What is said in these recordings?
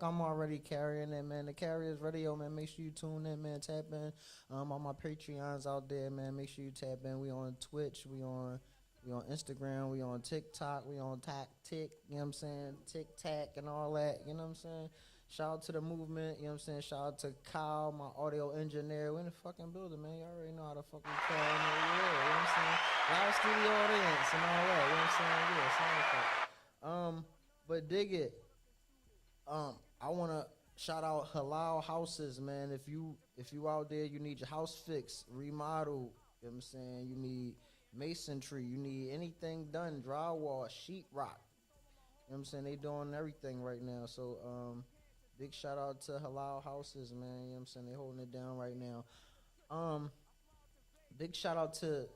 I'm already carrying it, man. The Carriers Radio, man. Make sure you tune in, man. Tap in. All my Patreons out there, man. Make sure you tap in. We on Twitch. We on Instagram. We on TikTok. We on Tick. You know what I'm saying? Tic Tac and all that. You know what I'm saying? Shout out to the movement. You know what I'm saying? Shout out to Kyle, my audio engineer. We in the fucking building, man. You already know how to fucking call in the yeah, you know what I'm saying? Live studio audience and all that. You know what I'm saying? Yeah, sound effect. But dig it. I wanna shout out Halal Houses, man. If you out there, you need your house fixed, remodeled. You know what I'm saying? You need masonry. You need anything done, drywall, sheetrock. You know what I'm saying? They doing everything right now. So big shout out to Halal Houses, man. You know what I'm saying? They holding it down right now. Um, big shout out to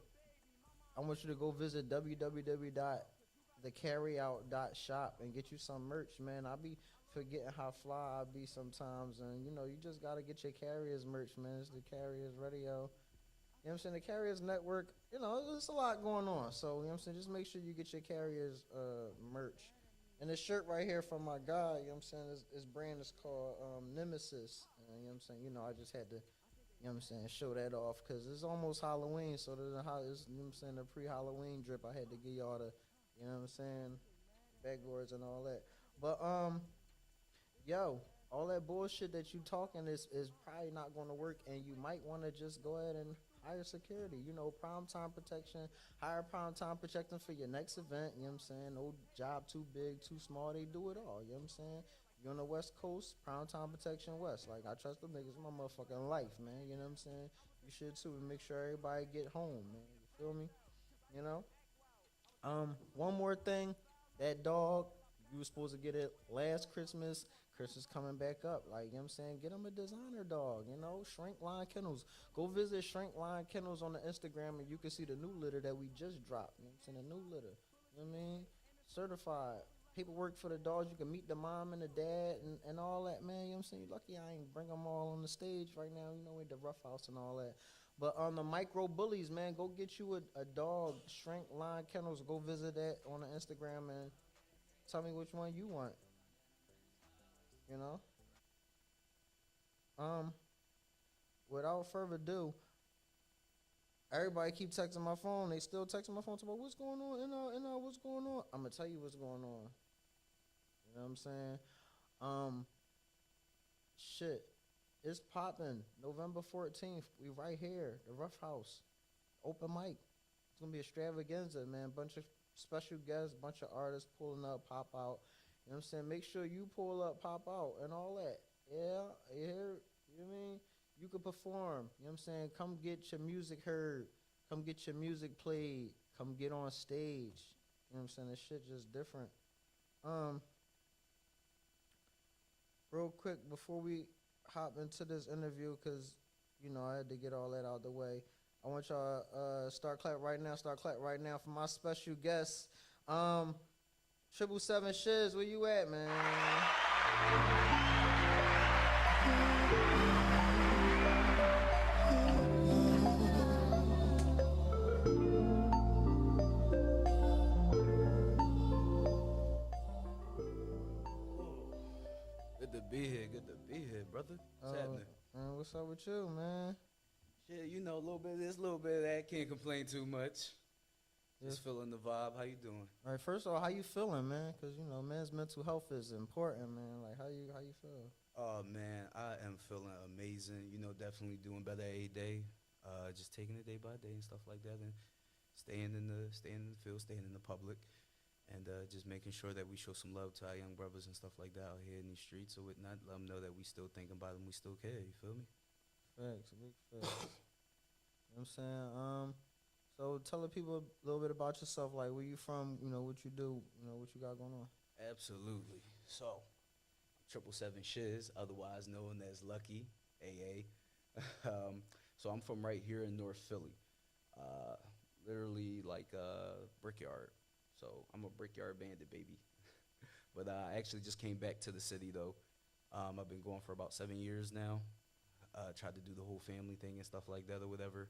I want you to go visit www.thecarryout.shop and get you some merch, man. I be forgetting how fly I be sometimes, and you just gotta get your Carriers merch, man. It's the Carriers Radio. You know what I'm saying? The Carriers Network, there's a lot going on. So, you know what I'm saying? Just make sure you get your Carriers merch. And this shirt right here from my guy, you know what I'm saying? His brand is called Nemesis. And, you know what I'm saying? I just had to what I'm saying, show that off because it's almost Halloween. So there's you know what I'm saying, the pre-Halloween drip. I had to give y'all the, you know what I'm saying, backboards and all that. But yo, all that bullshit that you talking is probably not going to work, and you might want to just go ahead and hire security. Prime time protection. Hire prime time protection for your next event. You know what I'm saying? No job too big, too small. They do it all. You know what I'm saying? You're on the West Coast, prime time protection West. Like I trust them niggas, my motherfucking life, man. You know what I'm saying? You should too, and make sure everybody get home, man. You feel me? You know. One more thing, that dog, you was supposed to get it last Christmas. Christmas coming back up. Like, you know what I'm saying? Get him a designer dog, Shrink Line Kennels. Go visit Shrink Line Kennels on the Instagram and you can see the new litter that we just dropped. You know what I'm saying? The new litter. You know what I mean? Certified. Paperwork for the dogs. You can meet the mom and the dad and all that, man. You know what I'm saying? You're lucky I ain't bring them all on the stage right now, with the rough house and all that. But on the micro bullies, man, go get you a dog, Shrink Line Kennels. Go visit that on the Instagram and tell me which one you want. You know. Um. Without further ado, everybody keep texting my phone. They still texting my phone. Talking about what's going on. What's going on. I'm gonna tell you what's going on. You know what I'm saying? Um. Shit. It's popping. November 14th. We right here. The Rough House. Open mic. It's gonna be extravaganza, man. Bunch of special guests, bunch of artists pulling up, pop out. You know what I'm saying? Make sure you pull up, pop out, and all that. Yeah, you know what I mean? You can perform. You know what I'm saying? Come get your music heard. Come get your music played. Come get on stage. You know what I'm saying? This shit just different. Um, Real quick before we hop into this interview, cause I had to get all that out the way. I want y'all start clap right now. Start clap right now for my special guest, 777 Shizz. Where you at, man? Good to be here. Good to be here, brother. What's happening? Man, what's up with you, man? Shit, a little bit of this, a little bit of that. Can't complain too much. Just feeling the vibe. How you doing? All right, first of all, how you feeling, man? Cause man's mental health is important, man. Like, how you feel? Oh man, I am feeling amazing. Definitely doing better every day. Just taking it day by day and stuff like that, and staying in the field, staying in the public, and just making sure that we show some love to our young brothers and stuff like that out here in these streets, or whatnot. Let them know that we still thinking about them, we still care. You feel me? Facts, big facts. You know what I'm saying? So tell the people a little bit about yourself, like where you from, what you do, what you got going on. Absolutely. So, 777 Shizz, otherwise known as Lucky, AA. So I'm from right here in North Philly, uh, literally like a brickyard. So I'm a brickyard bandit, baby. But I actually just came back to the city though. I've been going for about 7 years now. Tried to do the whole family thing and stuff like that or whatever.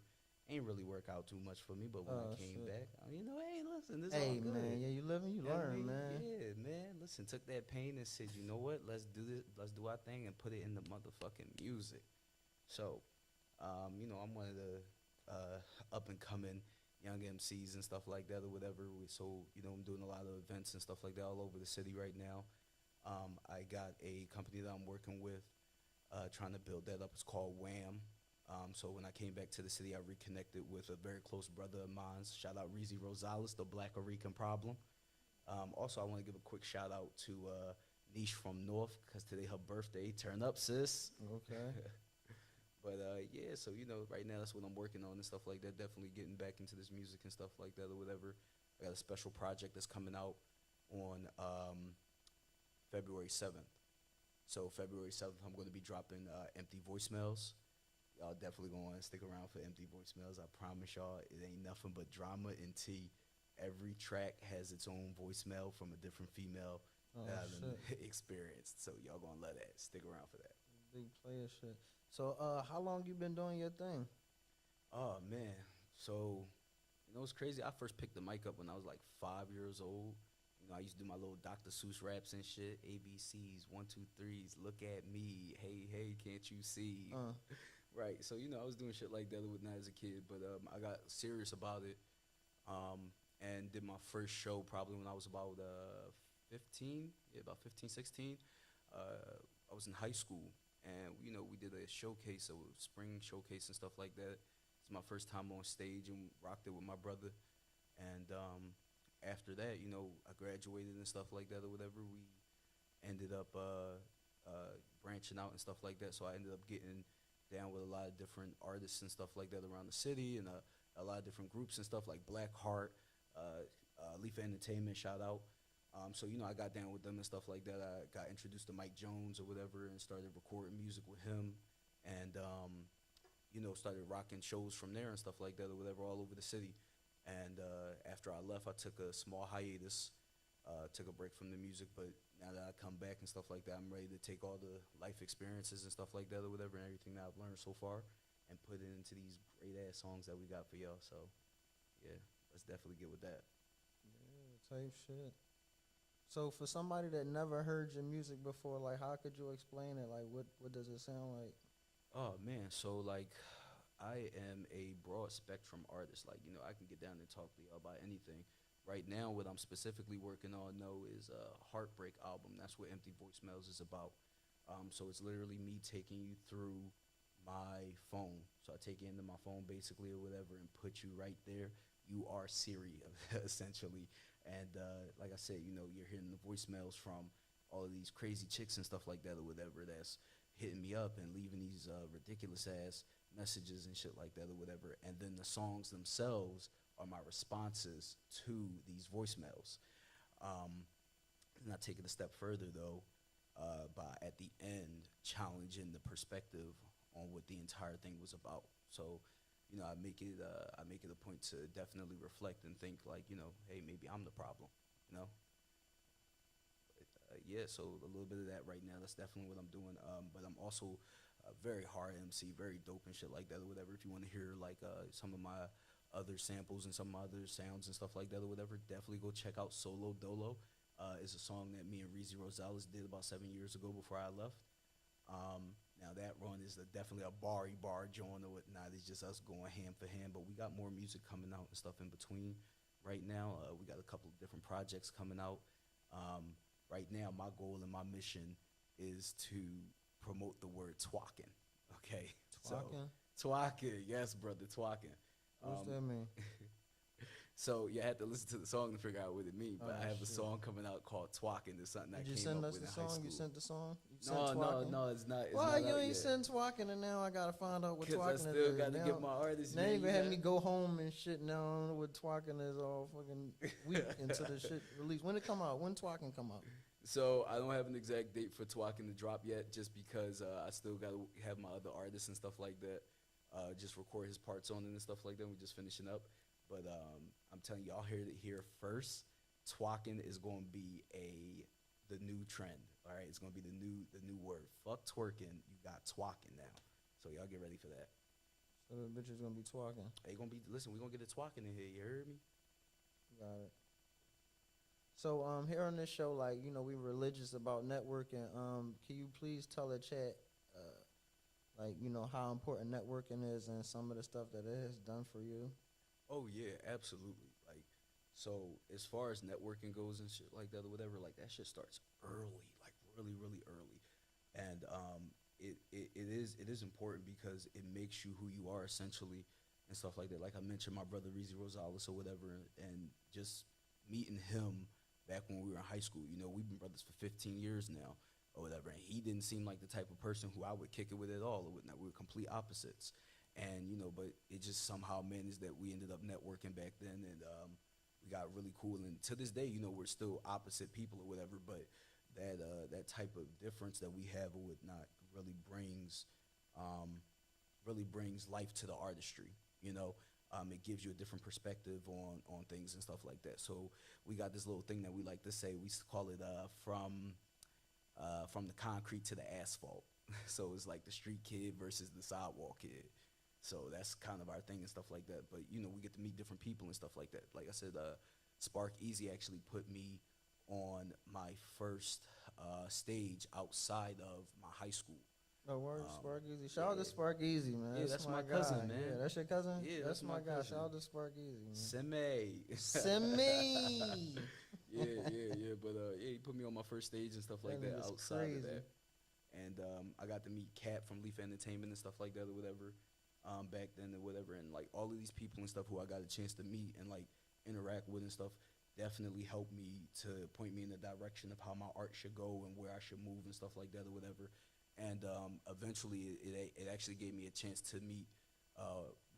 ain't really work out too much for me. But when I came Shit. back, hey, listen, this all Hey, good. man, yeah, you live and you Yeah, I learn, mean, man. yeah, man. Listen, took that pain and said, you know what? Let's do this. Let's do our thing and put it in the motherfucking music. So, I'm one of the up and coming young MCs and stuff like that or whatever. So, I'm doing a lot of events and stuff like that all over the city right now. I got a company that I'm working with, trying to build that up. It's called Wham. So when I came back to the city, I reconnected with a very close brother of mine. Shout out Reezy Rosales, the Black Arican Problem. Also, I want to give a quick shout out to Niche from North, because today her birthday. Turn up, sis. Okay. But yeah, so right now that's what I'm working on and stuff like that. Definitely getting back into this music and stuff like that or whatever. I got a special project that's coming out on February 7th. So February 7th, I'm going to be dropping empty voicemails. Y'all definitely going to stick around for empty voicemails. I promise y'all, it ain't nothing but drama and tea. Every track has its own voicemail from a different female that I've experienced. So y'all going to love that. Stick around for that. Big player shit. So, how long you been doing your thing? Oh, man. So, it's crazy. I first picked the mic up when I was like 5 years old. I used to do my little Dr. Seuss raps and shit. ABCs, 1, 2, 3s, look at me. Hey, hey, can't you see? Right. So, I was doing shit like that with not as a kid, but I got serious about it and did my first show probably when I was about 15, about 15, 16. I was in high school, and, we did a showcase, a spring showcase and stuff like that. It's my first time on stage and rocked it with my brother. And after that, I graduated and stuff like that or whatever. We ended up branching out and stuff like that. So I ended up getting down with a lot of different artists and stuff like that around the city, and a lot of different groups and stuff like Black Heart, Leaf Entertainment, shout out. So, I got down with them and stuff like that. I got introduced to Mike Jones or whatever and started recording music with him, and, started rocking shows from there and stuff like that or whatever all over the city. And after I left, I took a small hiatus, took a break from the music. But now that I come back and stuff like that, I'm ready to take all the life experiences and stuff like that or whatever and everything that I've learned so far and put it into these great-ass songs that we got for y'all. So, yeah, let's definitely get with that. Yeah, type shit. So for somebody that never heard your music before, like, how could you explain it? Like, what does it sound like? Oh, man. So, like, I am a broad spectrum artist. Like, I can get down and talk to y'all about anything. Right now, what I'm specifically working on, though, is a Heartbreak album. That's what Empty Voicemails is about. So it's literally me taking you through my phone. So I take you into my phone, basically, or whatever, and put you right there. You are Siri, essentially. And like I said, you're hearing the voicemails from all of these crazy chicks and stuff like that or whatever that's hitting me up and leaving these ridiculous-ass messages and shit like that or whatever. And then the songs themselves are my responses to these voicemails. And I take it a step further, though, by at the end challenging the perspective on what the entire thing was about. So, I make it a point to definitely reflect and think like, hey, maybe I'm the problem, yeah, so a little bit of that right now. That's definitely what I'm doing. But I'm also a very hard MC, very dope and shit like that or whatever. If you want to hear like some of my other samples and some of my other sounds and stuff like that or whatever, definitely go check out Solo Dolo. It's a song that me and Reezy Rosales did about 7 years ago before I left. Now that run is definitely a bar joint or whatnot. It's just us going hand for hand, but we got more music coming out and stuff in between. Right now, we got a couple of different projects coming out. Right now, my goal and my mission is to promote the word twacking. Okay, Twacking? So, twacking, yes, brother, twacking. What's that mean? So you had to listen to the song to figure out what it means. But Oh, I have a shit. song coming out called "Twacking." It's something I Did you came send up us with the in high song? school. You sent the song? You sent No, twacking? it's not. It's Why not you out ain't yet. sent twacking and now I gotta find out what Because I twacking still is? got to Now- get my artists. Now man. you You gonna have gotta- me go home and shit. Now I don't know what twacking is all fucking week into the shit release. When it come out? When twacking come out? So I don't have an exact date for Twacking to drop yet, just because I still got to have my other artists and stuff like that. Just record his parts on it and stuff like that. We're just finishing up. But I'm telling y'all heard it here first. Twacking is going to be the new trend. All right, it's going to be the new word. Fuck twerking, you got twacking now. So y'all get ready for that. So the bitches gonna be twerking. They gonna be listen. We gonna get it twerking in here. You heard me? Got it. So here on this show, like, you know, we religious about networking. Can you please tell the chat, like, you know, how important networking is and some of the stuff that it has done for you? Oh yeah, absolutely. Like, so as far as networking goes and shit like that or whatever, like that shit starts early, like really, really early, and it is important because it makes you who you are essentially and stuff like that. Like I mentioned, my brother Reezy Rosales or whatever, and just meeting him back when we were in high school. You know, we've been brothers for 15 years now or whatever, and he didn't seem like the type of person who I would kick it with at all or whatnot. We were complete opposites. And, you know, but it just somehow managed that we ended up networking back then, and we got really cool. And to this day, you know, we're still opposite people or whatever, but that type of difference that we have or whatnot really brings life to the artistry, you know. It gives you a different perspective on things and stuff like that. So we got this little thing that we like to say. We call it from the concrete to the asphalt. So it's like the street kid versus the sidewalk kid. So that's kind of our thing and stuff like that. But, you know, we get to meet different people and stuff like that. Like I said, Spark Easy actually put me on my first stage outside of my high school. Oh, word, Spark Easy. Shout out to Spark Easy, man. Yeah, that's my cousin, guy. man. Yeah, that's your cousin? Yeah, that's my guy. cousin. Shout out to Spark Easy, man. Seme. Semi. yeah. But he put me on my first stage and stuff like that outside crazy. of that. And I got to meet Kat from Leaf Entertainment and stuff like that or whatever. Back then or whatever, and like all of these people and stuff who I got a chance to meet and like interact with and stuff definitely helped me to point me in the direction of how my art should go and where I should move and stuff like that or whatever. And eventually it actually gave me a chance to meet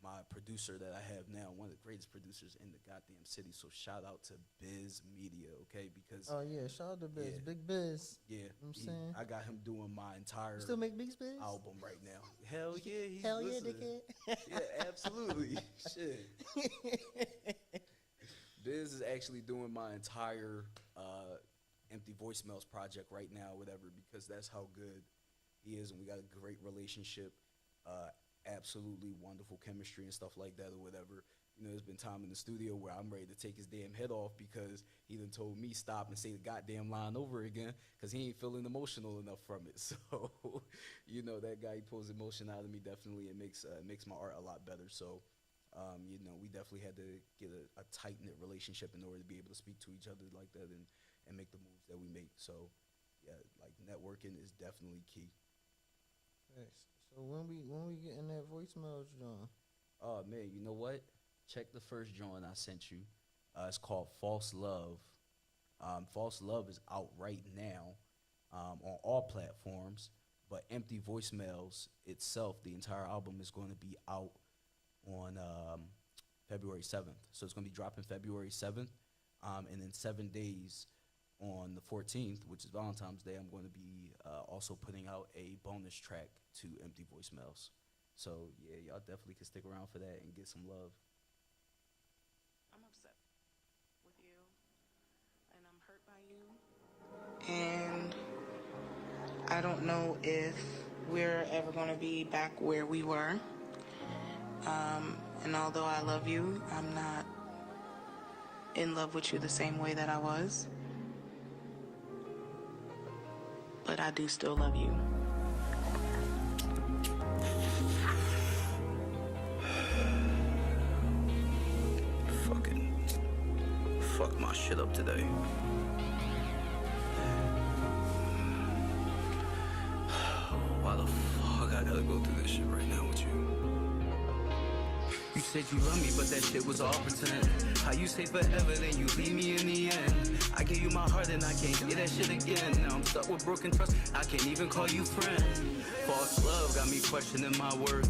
my producer that I have now, one of the greatest producers in the goddamn city. So shout out to Biz Media, okay? Because oh yeah, shout out to Biz, yeah, Big Biz. Yeah, you know what I'm saying? I got him doing my entire You still make Big Biz album right now. Hell yeah, he's Hell yeah, listening. dickhead. Yeah, absolutely. Shit. Biz is actually doing my entire Empty Voicemails project right now, whatever, because that's how good he is, and we got a great relationship, absolutely wonderful chemistry and stuff like that or whatever. You know, there's been time in the studio where I'm ready to take his damn head off because he done told me stop and say the goddamn line over again because he ain't feeling emotional enough from it. So, you know, that guy, he pulls emotion out of me definitely. It makes my art a lot better. So, you know, we definitely had to get a tight-knit relationship in order to be able to speak to each other like that and make the moves that we make. So, yeah, like networking is definitely key. Thanks. So when we getting that voicemail, John? Oh man, you know what? Check the first joint I sent you. It's called False Love. False Love is out right now on all platforms, but Empty Voicemails itself, the entire album, is going to be out on February 7th. So it's going to be dropping February 7th, and in 7 days on the 14th, which is Valentine's Day, I'm going to be also putting out a bonus track to Empty Voicemails. So, yeah, y'all definitely can stick around for that and get some love. I'm upset with you, and I'm hurt by you. And I don't know if we're ever going to be back where we were. And although I love you, I'm not in love with you the same way that I was. But I do still love you. Fuck my shit up today. Why the fuck I gotta go through this shit right now with you? You said you love me, but that shit was all pretend. How you say forever, then you leave me in the end. I gave you my heart and I can't get that shit again. Now I'm stuck with broken trust, I can't even call you friend. False love got me questioning my worth.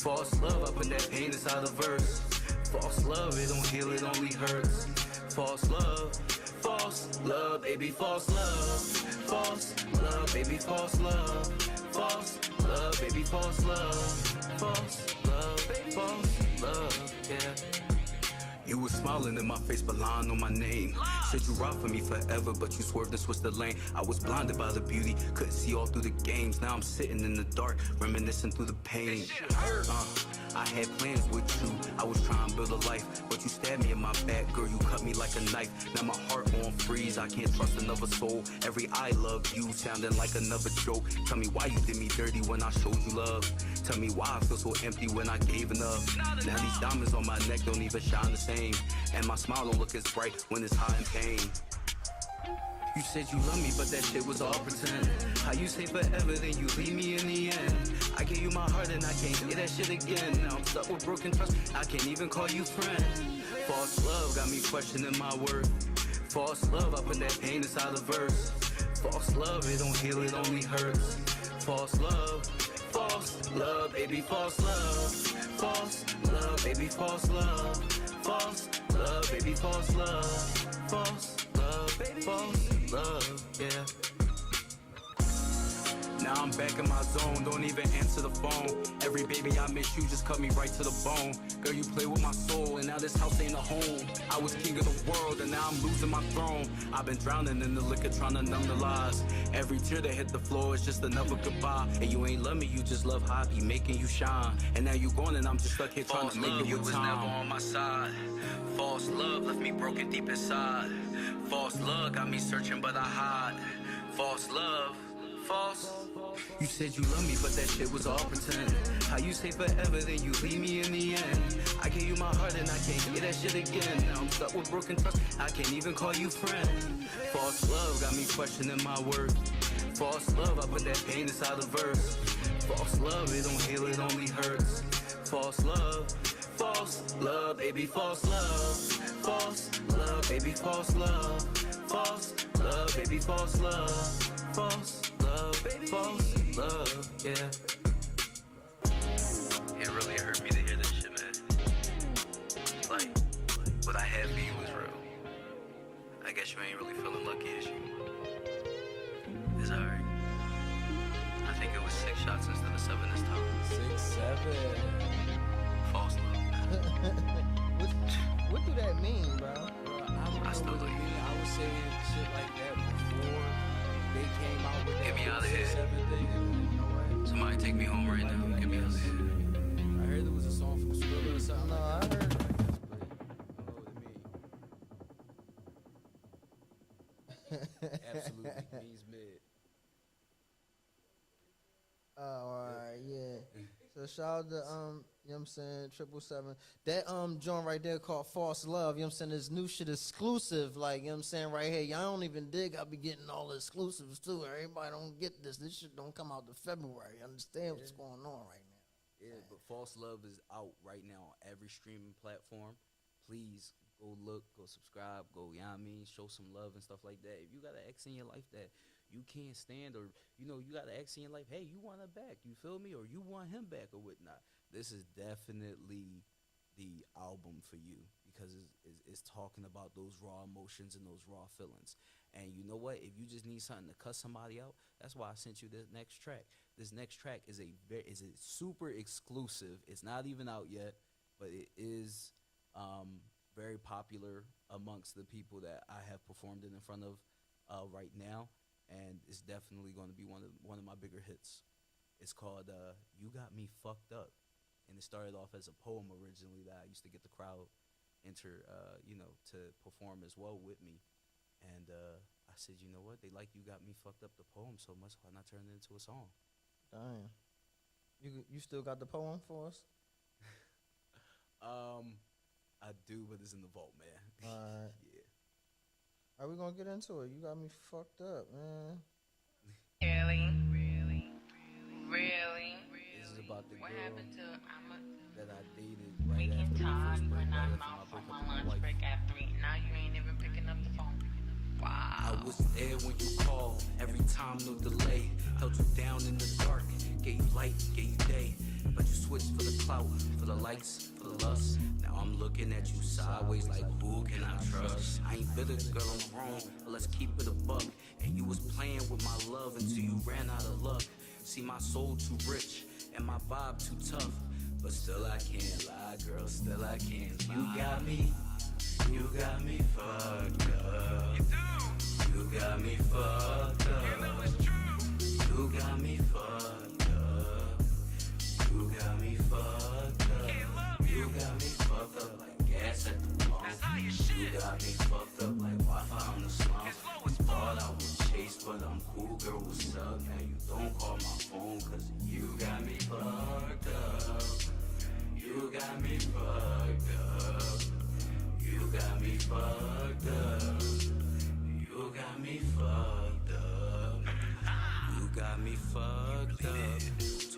False love, I put that pain inside a verse. False love, it don't heal, it only hurts. False love, baby, false love. False love, baby, false love. False love, baby, false love. False love, yeah. You was smiling in my face, but lying on my name. Said you ride for me forever, but you swerved and switched the lane. I was blinded by the beauty, couldn't see all through the games. Now I'm sitting in the dark, reminiscing through the pain. I had plans with you, I was trying to build a life, but you stabbed me in my back, girl, you cut me like a knife. Now my heart on freeze, I can't trust another soul. Every I love you sounding like another joke. Tell me why you did me dirty when I showed you love. Tell me why I feel so empty when I gave enough. Now these diamonds on my neck don't even shine the same, and my smile don't look as bright when it's hot in pain. You said you love me, but that shit was all pretend. How you say forever, then you leave me in the end. I gave you my heart and I can't get that shit again. Now I'm stuck with broken trust, I can't even call you friend. False love got me questioning my worth. False love, I put that pain inside the verse. False love, it don't heal, it only hurts. False love, baby, false love. False love, baby, false love. False love, baby, false love. False love, baby, false love, yeah. Now I'm back in my zone, don't even answer the phone. Every baby I miss you just cut me right to the bone. Girl, you play with my soul, and now this house ain't a home. I was king of the world, and now I'm losing my throne. I've been drowning in the liquor, trying to numb the lies. Every tear that hit the floor is just another goodbye. And you ain't love me, you just love how I be making you shine. And now you gone, and I'm just stuck here trying to make it with time. Never on my side. False love left me broken deep inside. False love got me searching, but I hide. False love. False. You said you love me, but that shit was all pretend. How you say forever, then you leave me in the end. I gave you my heart and I can't get that shit again. Now I'm stuck with broken trust, I can't even call you friend. False love got me questioning my worth. False love, I put that pain inside the verse. False love, it don't heal, it only hurts. False love, baby, false love. False love, baby, false love. False love, baby, false love. False love, baby, false love, yeah. It really hurt me to hear this shit, man. Like, what I had for you was real. I guess you ain't really feeling lucky, is you? It's alright. I think it was 6 shots instead of 7 this time. 6, 7. False love, man. what do that mean, bro? I still love you. I was saying shit like that before they came out with that. Get me out of here. 7 thing. You know what? Somebody take me home right now. Get me out of here. I heard there was a song from Skrilla or something. No, I heard. But I don't know what it means. Absolutely means mid. Oh, alright, yeah. So shout out to you know what I'm saying, 777. That joint right there called False Love, you know what I'm saying, this new shit exclusive, like, you know what I'm saying, right here. Y'all don't even dig, I be getting all the exclusives too. Everybody don't get this. This shit don't come out to February. Understand what's going on right now. Yeah, but False Love is out right now on every streaming platform. Please go look, go subscribe, go, you know what I mean, show some love and stuff like that. If you got an ex in your life that you can't stand, or, you know, you got an ex in your life, hey, you want her back, you feel me? Or you want him back or whatnot. This is definitely the album for you, because it's talking about those raw emotions and those raw feelings. And you know what? If you just need something to cut somebody out, that's why I sent you this next track. This next track is a super exclusive. It's not even out yet, but it is very popular amongst the people that I have performed in front of right now, and it's definitely going to be one of my bigger hits. It's called "You Got Me Fucked Up," and it started off as a poem originally that I used to get the crowd to perform as well with me. And I said, you know what? They like "You Got Me Fucked Up" the poem so much, why not turn it into a song? Damn. You still got the poem for us? I do, but it's in the vault, man. Alright. Yeah. Are we gonna get into it? You got me fucked up, man. Really? This is about the What girl happened to that I dated we right can after talk we first when met, right I'm after off my on breakup my with my lunch wife. break at 3. Now you ain't even picking up the phone. I Wow. was there when you called, every time, no delay. Held you down in the dark, gave you light, gave you day. But you switched for the clout, for the lights, for the lust. Now I'm looking at you sideways like, who can I trust? I ain't bitter, girl, I'm wrong, but let's keep it a buck. And you was playing with my love until you ran out of luck. See, my soul too rich, and my vibe too tough. But still I can't lie, girl, still I can't lie. You got me fucked up. You got me fucked up. You know it's true. You got me fucked up. You got me fucked up. You got me fucked up like Wi-Fi on the slump. Thought I would chase, but I'm cool, girl, what's up? Now you don't call my phone, cause you got me fucked up. You got me fucked up. You got me fucked up. You got me fucked up. You got me fucked up.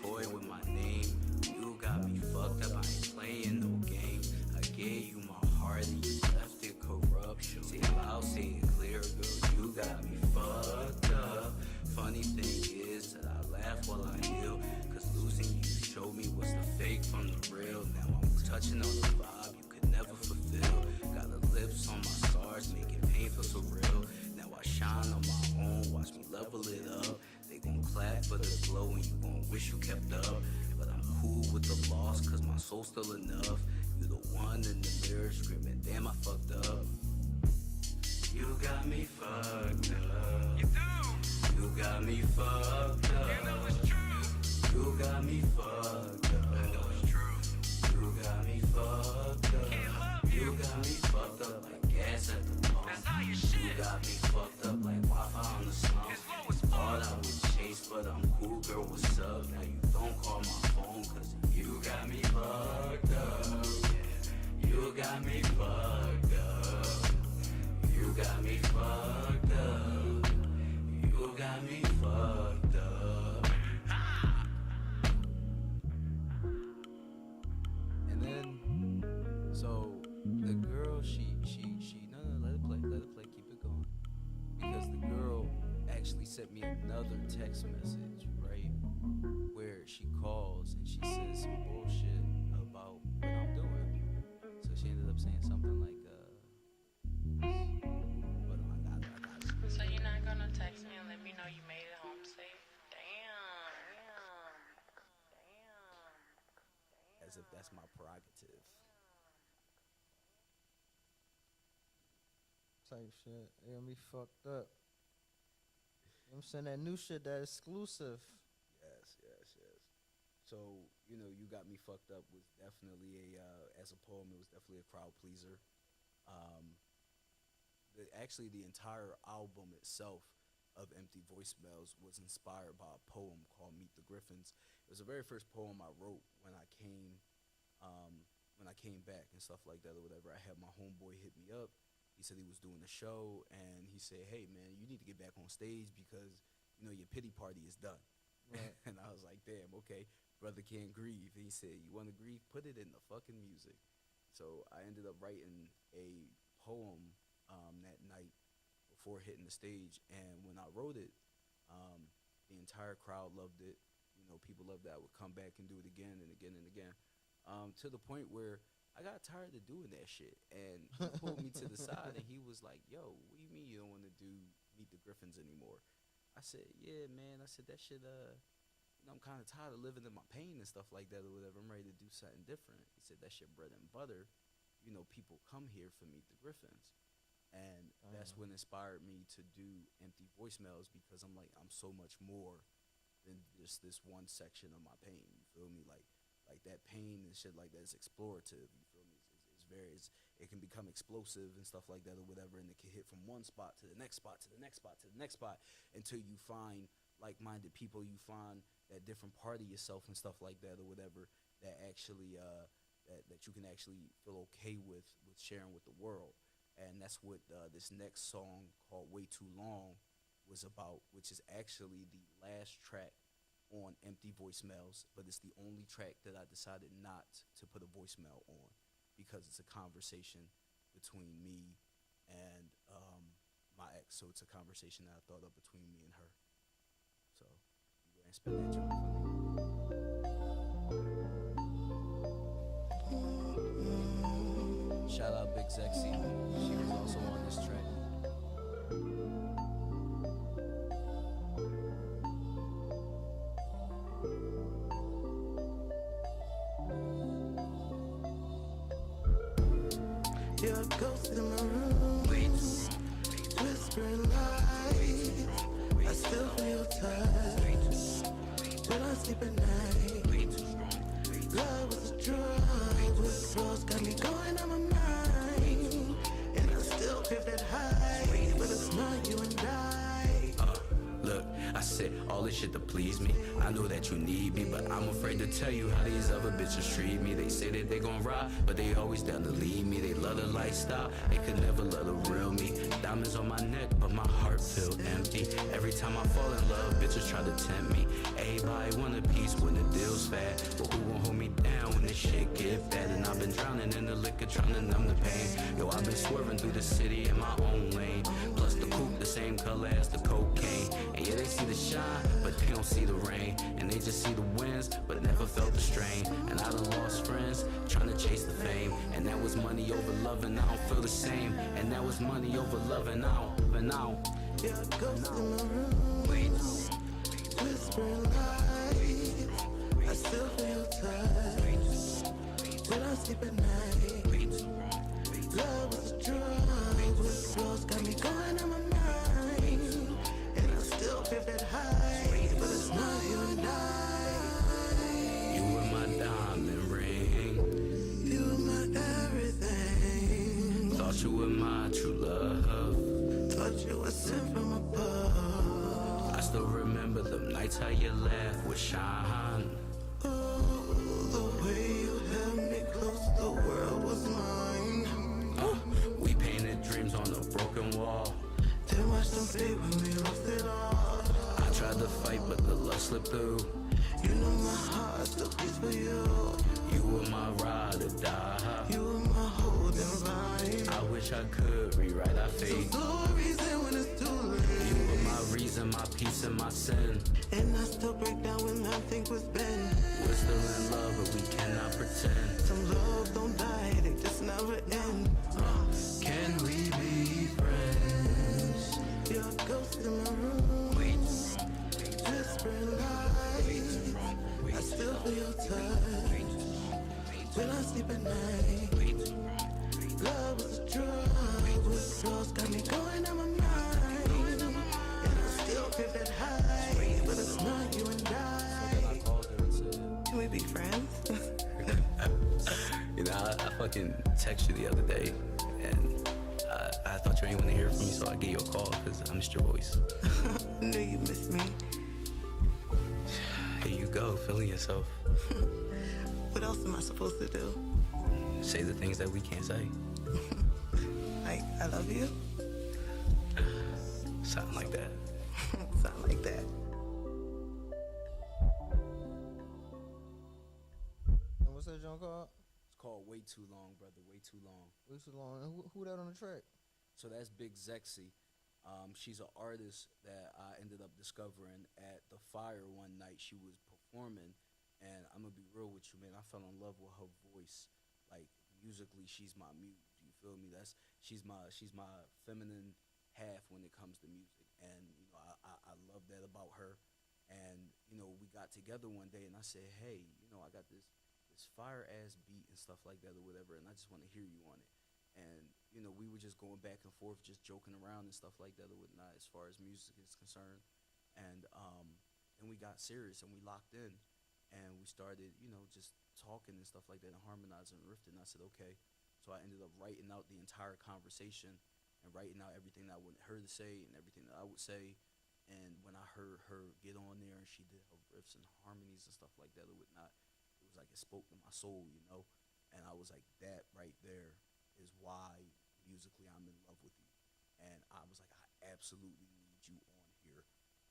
Toy with my name. You got me fucked up. I ain't playing no game. I gave you my heart and you left it corrupt. Say it loud, say it clear, girl. You got me fucked up. Funny thing is that I laugh while I heal, cause losing you showed me what's the fake from the real. Now I'm touching on the vibe you could never fulfill. Got the lips on my scars, making pain feel so real. Now I shine on my own, watch me level it up. They gon' clap for the glow and you gon' wish you kept up. But I'm cool with the loss, cause my soul's still enough. You the one in the mirror screaming, damn I fucked up. You got me fucked up. You do. You got me fucked up. You know it's true. You got me fucked up. I know it's true. You got me fucked up. You got me fucked up like gas at the pump. You got me fucked up like Wi-Fi on the slump. Thought I would chase, but I'm cool, girl, what's up? Now you don't call my phone, cause you got me fucked up. You got me fucked up. You got me fucked up. You got me fucked up. And then, so the girl, she, no, let it play, keep it going. Because the girl actually sent me another text message, right? Where she calls and she says some bullshit about what I'm doing. So she ended up saying something like, but I got it. So you're not gonna text me and let me know you made it home safe? Damn. As if that's my prerogative. Type shit. They gonna be fucked up. You know what I'm saying? That new shit, that exclusive. Yes. So, You Got Me Fucked Up was definitely as a poem, it was definitely a crowd pleaser. Actually, the entire album itself of Empty Voicemails was inspired by a poem called Meet the Griffins. It was the very first poem I wrote when I came back and stuff like that or whatever. I had my homeboy hit me up. He said he was doing a show, and he said, hey, man, you need to get back on stage because, your pity party is done. Right. And I was like, damn, okay, brother can't grieve. And he said, you want to grieve? Put it in the fucking music. So I ended up writing a poem that night before hitting the stage. And when I wrote it, the entire crowd loved it. People loved that. I would come back and do it again and again and again, to the point where I got tired of doing that shit. And he pulled me to the side and he was like, yo, what do you mean you don't want to do Meet the Griffins anymore? I said, yeah, man. I said, that shit, I'm kind of tired of living in my pain and stuff like that or whatever. I'm ready to do something different. He said, that shit bread and butter. People come here for Meet the Griffins. And that's what inspired me to do Empty Voicemails, because I'm like, I'm so much more than just this one section of my pain. You feel me? Like that pain and shit like that is explorative. You feel me? It can become explosive and stuff like that or whatever, and it can hit from one spot to the next spot to the next spot to the next spot until you find like-minded people. You find that different part of yourself and stuff like that or whatever that actually that you can actually feel okay with sharing with the world. And that's what this next song called Way Too Long was about, which is actually the last track on Empty Voicemails, but it's the only track that I decided not to put a voicemail on because it's a conversation between me and my ex. So it's a conversation that I thought of between me and her. So you go ahead and spin that joint for me. Shout out Big Zexy. She was also on this track. You're a ghost in my room, whispering lies. I still feel touch, but I sleep at night. Love was a drug, withdrawals got me going on my mind. fifth that high, but it's not you and I. Look, I said all this shit to please me. I know that you need me, but I'm afraid to tell you how these other bitches treat me. They say that they gon' ride, but they always down to leave me. They love the lifestyle, they could never love the real me. Diamonds on my neck, but my heart feel empty. Every time I fall in love, bitches try to tempt me. Everybody want a piece when the deal's fat, but who gon' hold me down when this shit get bad? And I've been drowning in the liquor, trying to numb the pain. Yo, I've been swerving through the city in my own lane. Plus the coupe, the same color as the cocaine. And yeah, they see the shine, but they don't see the rain. And they just see the winds, but never felt the strain. And I done lost friends, trying to chase the fame. And that was money over love, and I don't feel the same. And that was money over love, and I don't. Yeah, ghost in my room, whispering lies. I still feel touch when I sleep at night. Love was a drug, withdrawals got me going in my mind. And I still fifth that high, but it's not you and I. You were my diamond ring. You were my everything. Thought you were my true love. Thought you were sent from above. I still remember the nights how your laugh would shine. Oh, the way you held me close, the world was mine. We painted dreams on a broken wall. Then watched them fade when we lost it all. I tried to fight, but the love slipped through. You know my heart still beats for you. You were my ride or die. You were my holding vine. I wish I could rewrite our fate. So no reason when it's too late. You were my reason, my peace, and my sin. And I still break down when I think we've been. We're still in love, but we cannot pretend. Some love don't die, they just never end. Can we be friends? You're a ghost in my room, whispering lies. I still feel your touch when I sleep at night. Love was a drug, withdrawals got me going in my mind. And I still feel that high, but it's not you and I. Can we be friends? You know, I fucking texted you the other day, and I thought you ain't want to hear from me, so I gave you a call because I missed your voice. I knew you missed me. Here you go, feeling yourself. What else am I supposed to do? Say the things that we can't say. Like, I love you? Something like that. Something like that. And what's that joint called? It's called Way Too Long, brother. Way Too Long. Way too long. And who that on the track? So that's Big Zexy. She's an artist that I ended up discovering at the Fire one night. She was performing, and I'm gonna be real with you, man. I fell in love with her voice. Like musically, she's my muse. You feel me? She's my feminine half when it comes to music, and you know I love that about her. And you know we got together one day, and I said, hey, you know I got this fire ass beat and stuff like that or whatever, and I just want to hear you on it. And you know we were just going back and forth, just joking around and stuff like that or whatnot as far as music is concerned. And then we got serious and we locked in, and we started just talking and stuff like that and harmonizing and riffing. I said okay, so I ended up writing out the entire conversation and writing out everything that I wanted her to say and everything that I would say. And when I heard her get on there and she did her riffs and harmonies and stuff like that or whatnot, it was like it spoke to my soul, and I was like, that right there is why musically I'm in love with you. And I was like, I absolutely need you on here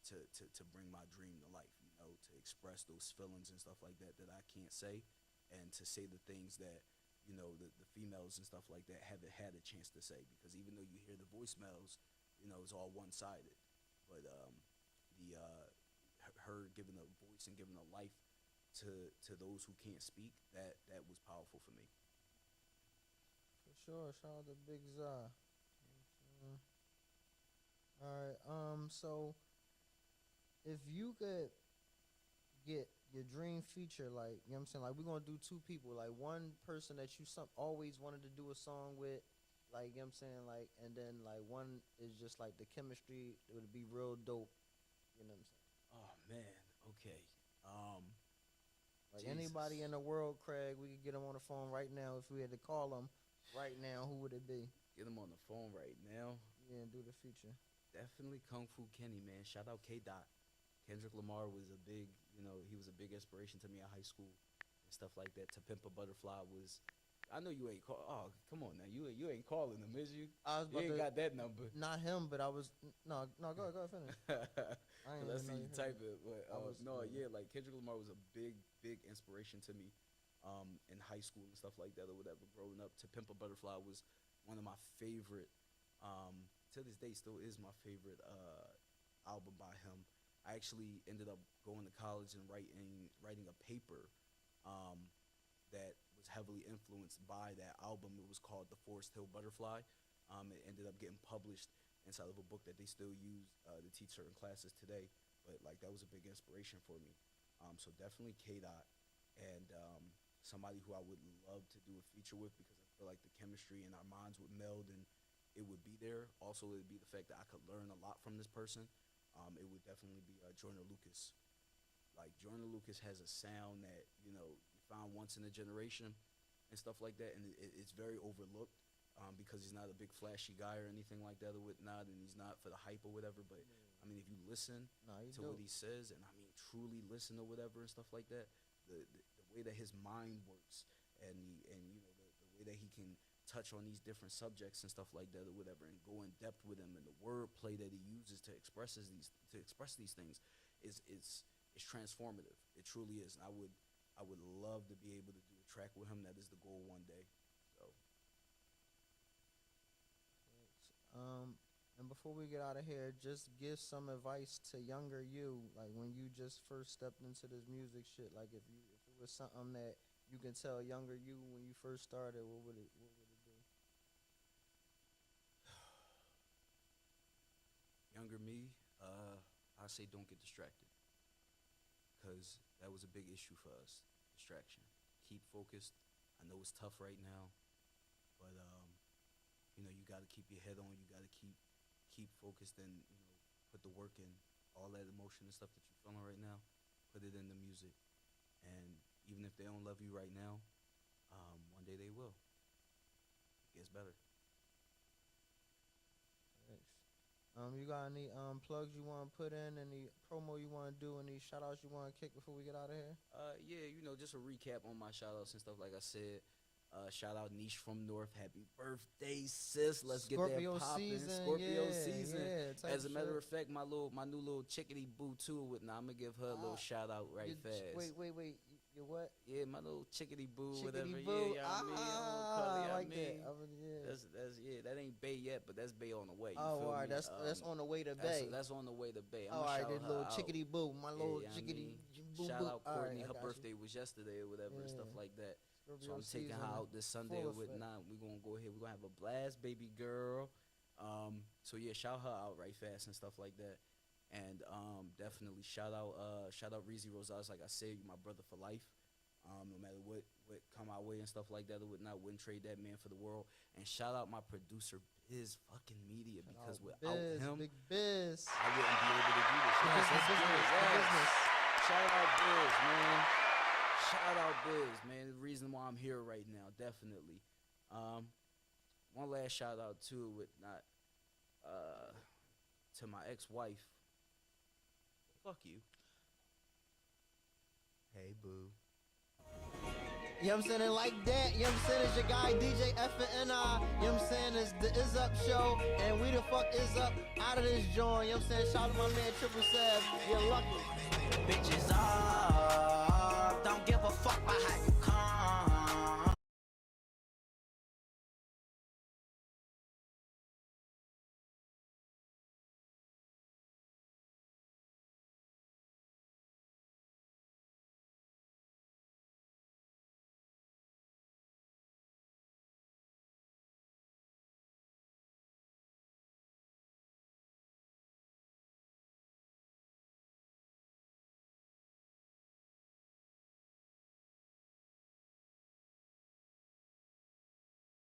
to bring my dream to life, to express those feelings and stuff like that I can't say, and to say the things that the females and stuff like that haven't had a chance to say, because even though you hear the voicemails, it's all one-sided, but her giving a voice and giving a life to those who can't speak, that was powerful for me. Sure, shout out to Big Zah. Alright, so if you could get your dream feature, like, you know what I'm saying, like, we're gonna do two people, like one person that you always wanted to do a song with, like, you know what I'm saying, like, and then like one is just like the chemistry, it would be real dope, you know what I'm saying? Oh man, okay. Like anybody in the world, Craig, we could get him on the phone right now if we had to call him right now, who would it be? Get him on the phone right now. Yeah, and do the feature. Definitely Kung Fu Kenny, man. Shout out K. Dot. Kendrick Lamar was a big, he was a big inspiration to me in high school and stuff like that. To Pimp a Butterfly was. I know you ain't call. Oh, come on now, you ain't calling him, is you? I was You about ain't to, got that number. not him, but I was no. Go ahead, finish. I ain't Let's even know see you you type heard it. But I was- no, yeah. yeah, like Kendrick Lamar was a big inspiration to me in high school and stuff like that or whatever. Growing up, To Pimp a Butterfly was one of my favorite. To this day, still is my favorite album by him. I actually ended up going to college and writing a paper that was heavily influenced by that album. It was called The Forest Hill Butterfly. It ended up getting published inside of a book that they still use to teach certain classes today. But like that was a big inspiration for me. So definitely K. Dot and somebody who I would love to do a feature with because I feel like the chemistry and our minds would meld and it would be there. Also, it would be the fact that I could learn a lot from this person. It would definitely be Joyner Lucas. Like Joyner Lucas has a sound that you find once in a generation and stuff like that, and it's very overlooked because he's not a big flashy guy or anything like that or whatnot, and he's not for the hype or whatever. But I mean, if you listen to what he says, and I mean truly listen or whatever and stuff like that, the way that his mind works and the way that he can touch on these different subjects and stuff like that or whatever, and go in depth with him, and the wordplay that he uses to express these things is transformative. It truly is. And I would love to be able to do a track with him. That is the goal one day. So. And before we get out of here, just give some advice to younger you, like when you just first stepped into this music shit. Like if it was something that you can tell younger you when you first started, what would it be? Younger me, I say don't get distracted, because that was a big issue for us. Distraction. Keep focused. I know it's tough right now, but you got to keep your head on. You got to keep focused and put the work in. All that emotion and stuff that you're feeling right now, put it in the music. And even if they don't love you right now, one day they will. It gets better. You got any plugs you want to put in, any promo you want to do, any shout-outs you want to kick before we get out of here? Yeah, just a recap on my shout-outs and stuff. Like I said, shout out Niche from North. Happy birthday, sis. Let's Scorpio get that poppin'. season, Scorpio yeah, season. yeah, As a matter shit. of fact, my new little chickadee boo too. I'm gonna give her a little shout out right fast. Wait. You what? Yeah, my little chickadee boo, Chickadee whatever. boo. Yeah, I mean, I like mean. that. That ain't Bay yet, but that's Bay on the way. You Oh, feel all right. me? That's on the way to Bay. That's on the way to Bay. All right, this little out. chickadee boo, my little Yeah, chickadee boo. Shout out All right, Courtney. I Her got you. birthday was yesterday or whatever and stuff Yeah. like that. So Scorpio I'm taking her season, out this Sunday full or effect. whatnot. We're gonna go ahead. We're gonna have a blast, baby girl. So yeah, shout her out right fast and stuff like that. And definitely shout out Reezy Rosales. Like I said, you my brother for life. No matter what come our way and stuff like that or whatnot, wouldn't trade that man for the world. And shout out my producer Biz fucking Media, because without him, Big Biz. I wouldn't be able to do this. The Yes, that's business, good. the Yes. business. Shout out Biz, man. Shout out Biz, man. The reason why I'm here right now, definitely. One last shout out too, to my ex-wife. Fuck you. Hey, boo. You know what I'm saying? And like that, you know what I'm saying? It's your guy DJ FNI. You know what I'm saying? It's the Izzup show. And we the fuck Izzup out of this joint. You know what I'm saying? Shout out to my man Triple Seb. You're lucky. Bitches are